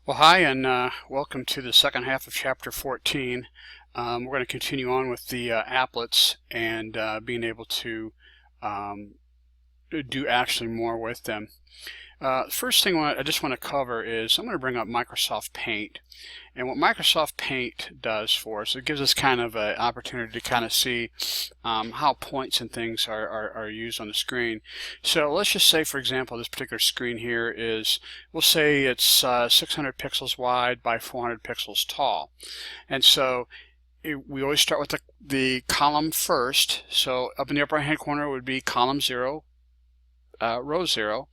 Well, hi, and welcome to the second half of Chapter 14. We're going to continue on with the applets and being able to do actually more with them. First thing I just want to cover is I'm going to bring up Microsoft Paint. And what Microsoft Paint does for us, it gives us kind of an opportunity to kind of see how points and things are used on the screen. So let's just say, for example, this particular screen here is, we'll say it's 600 pixels wide by 400 pixels tall. And so we always start with the column first. So up in the upper right hand corner would be column 0. Row 0.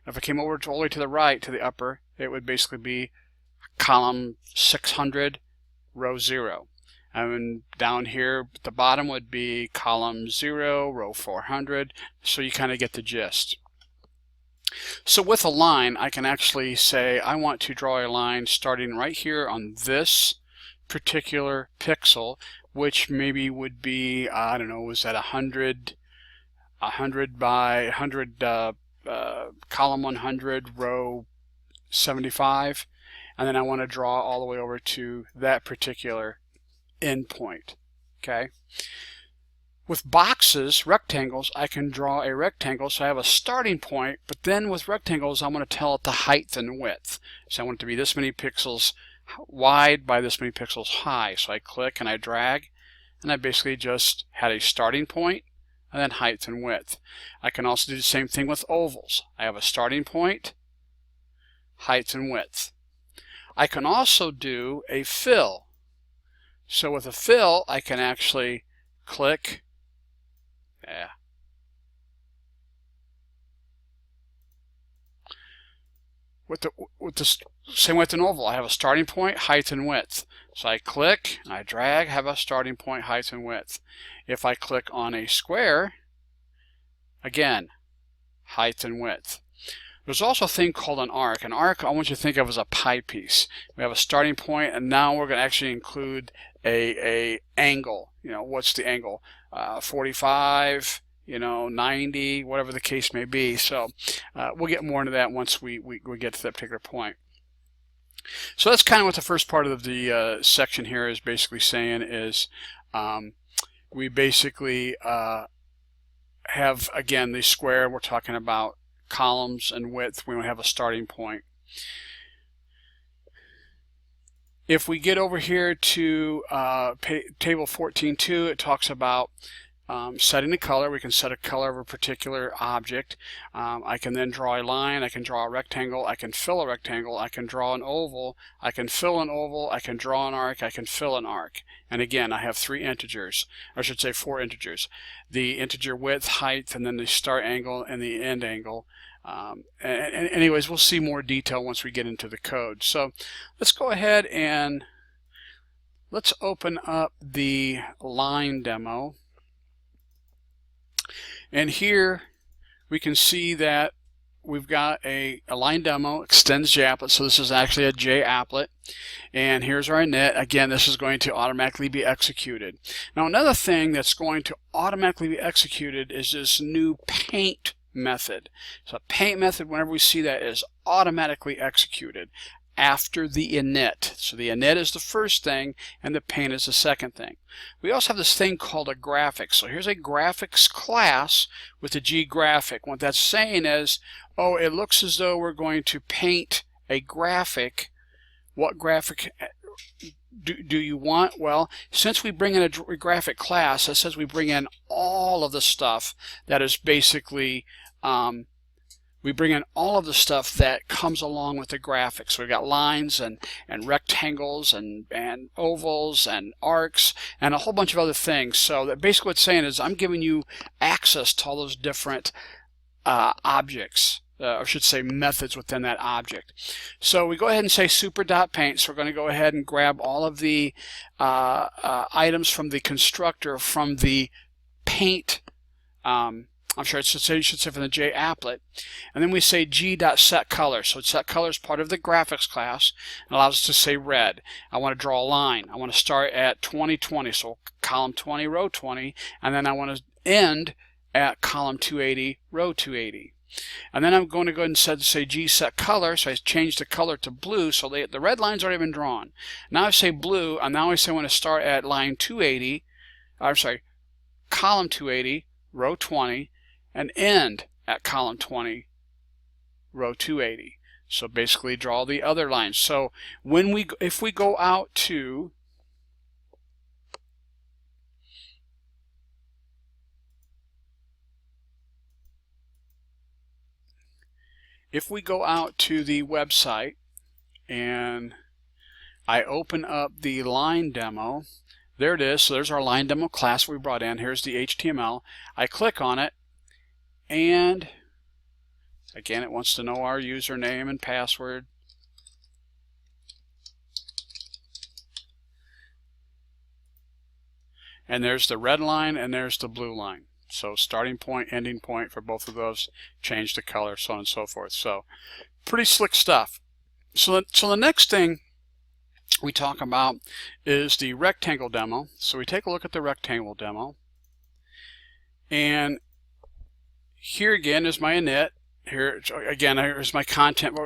If I came over all the way to the right, to the upper, it would basically be column 600, row 0. And down here at the bottom would be column 0, row 400, so you kind of get the gist. So with a line, I can actually say I want to draw a line starting right here on this particular pixel, which maybe would be, I don't know, was that 100 by 100, column 100, row 75, and then I want to draw all the way over to that particular endpoint. Okay. With boxes, rectangles, I can draw a rectangle, so I have a starting point, but then with rectangles I want to tell it the height and width. So I want it to be this many pixels wide by this many pixels high. So I click and I drag, and I basically just had a starting point and then height and width. I can also do the same thing with ovals. I have a starting point, height and width. I can also do a fill. So with a fill, I can actually click, with the same with an oval, I have a starting point, height and width. So I click and I drag, have a starting point, height and width. If I click on a square, again, height and width. There's also a thing called an arc. An arc I want you to think of as a pie piece. We have a starting point, and now we're going to actually include a angle. You know, what's the angle? 45, 90, whatever the case may be. So we'll get more into that once we get to that particular point. So that's kind of what the first part of the section here is basically saying is we basically have, again, the square. We're talking about columns and width. We don't have a starting point. If we get over here to table 14.2, it talks about setting the color. We can set a color of a particular object. I can then draw a line, I can draw a rectangle, I can fill a rectangle, I can draw an oval, I can fill an oval, I can draw an arc, I can fill an arc. And again, I have 3 integers, or I should say 4 integers. The integer width, height, and then the start angle and the end angle. And anyways, we'll see more detail once we get into the code. So let's go ahead and let's open up the line demo. And here we can see that we've got a line demo, extends JApplet, so this is actually a JApplet. And here's our init. Again, this is going to automatically be executed. Now another thing that's going to automatically be executed is this new paint method. So paint method, whenever we see that, is automatically executed after the init. So the init is the first thing and the paint is the second thing. We also have this thing called a graphic. So here's a graphics class with a G graphic. What that's saying is, oh, it looks as though we're going to paint a graphic. What graphic do you want? Well, since we bring in a graphic class, that says we bring in all of the stuff that is basically we bring in all of the stuff that comes along with the graphics. So we've got lines and rectangles and ovals and arcs and a whole bunch of other things. So that basically what's saying is I'm giving you access to all those different objects, or I should say methods within that object. So we go ahead and say super.paint. So we're going to go ahead and grab all of the items from the constructor from the paint I'm sure it should say from the JApplet, and then we say g.setColor. So setColor is part of the graphics class. It allows us to say red. I want to draw a line. I want to start at 2020, so column 20, row 20, and then I want to end at column 280, row 280. And then I'm going to go ahead and say G set color, so I change the color to blue, so the red line's already been drawn. Now I say blue, and now I say I want to start at line 280, column 280, row 20, and end at column 20, row 280. So basically draw the other lines. So if we go out to the website and I open up the line demo, there it is. So there's our line demo class we brought in. Here's the HTML. I click on it, and again, it wants to know our username and password. And there's the red line and there's the blue line. So starting point, ending point for both of those, change the color, so on and so forth. So pretty slick stuff. So the next thing we talk about is the rectangle demo. So we take a look at the rectangle demo. And here again is my init. Here again, here's my content.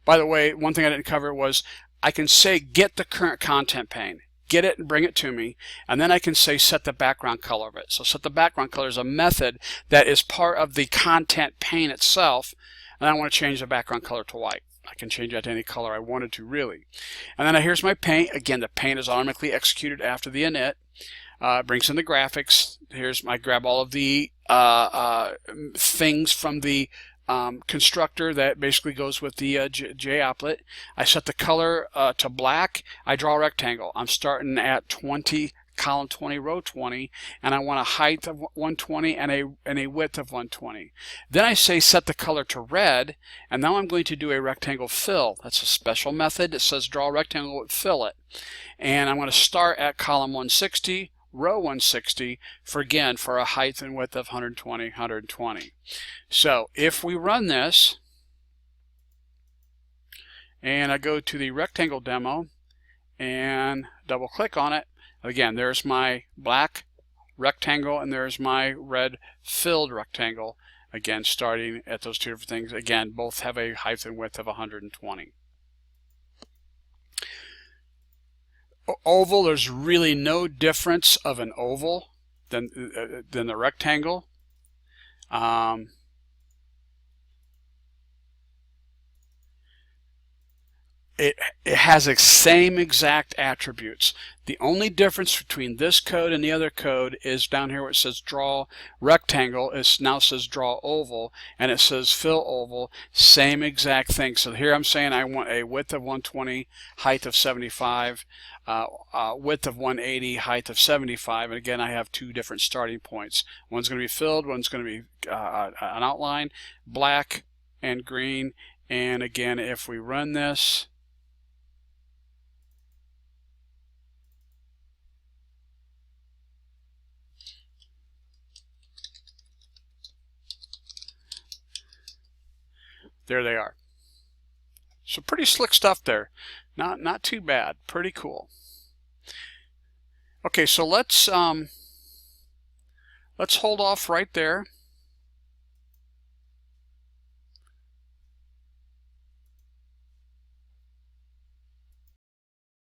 By the way, one thing I didn't cover was I can say get the current content pane. Get it and bring it to me, and then I can say set the background color of it. So set the background color is a method that is part of the content pane itself, and I want to change the background color to white. I can change that to any color I wanted to, really. And then here's my paint. Again, the paint is automatically executed after the init. It brings in the graphics. I grab all of the things from the constructor that basically goes with the JApplet. I set the color to black. I draw a rectangle. I'm starting at 20, column 20, row 20, and I want a height of 120 and a width of 120. Then I say set the color to red, and now I'm going to do a rectangle fill. That's a special method. It says draw a rectangle, fill it. And I'm going to start at column 160, row 160 for a height and width of 120, 120. So if we run this and I go to the rectangle demo and double click on it, again, there's my black rectangle and there's my red filled rectangle. Again, starting at those two different things. Again, both have a height and width of 120. Oval, there's really no difference of an oval than the rectangle. It has the same exact attributes. The only difference between this code and the other code is down here where it says draw rectangle, it now says draw oval, and it says fill oval, same exact thing. So here I'm saying I want a width of 120, height of 75, width of 180, height of 75, and again I have two different starting points. One's going to be filled, one's going to be an outline, black and green, and again if we run this, there they are. So pretty slick stuff there. Not too bad. Pretty cool. Okay, so let's hold off right there.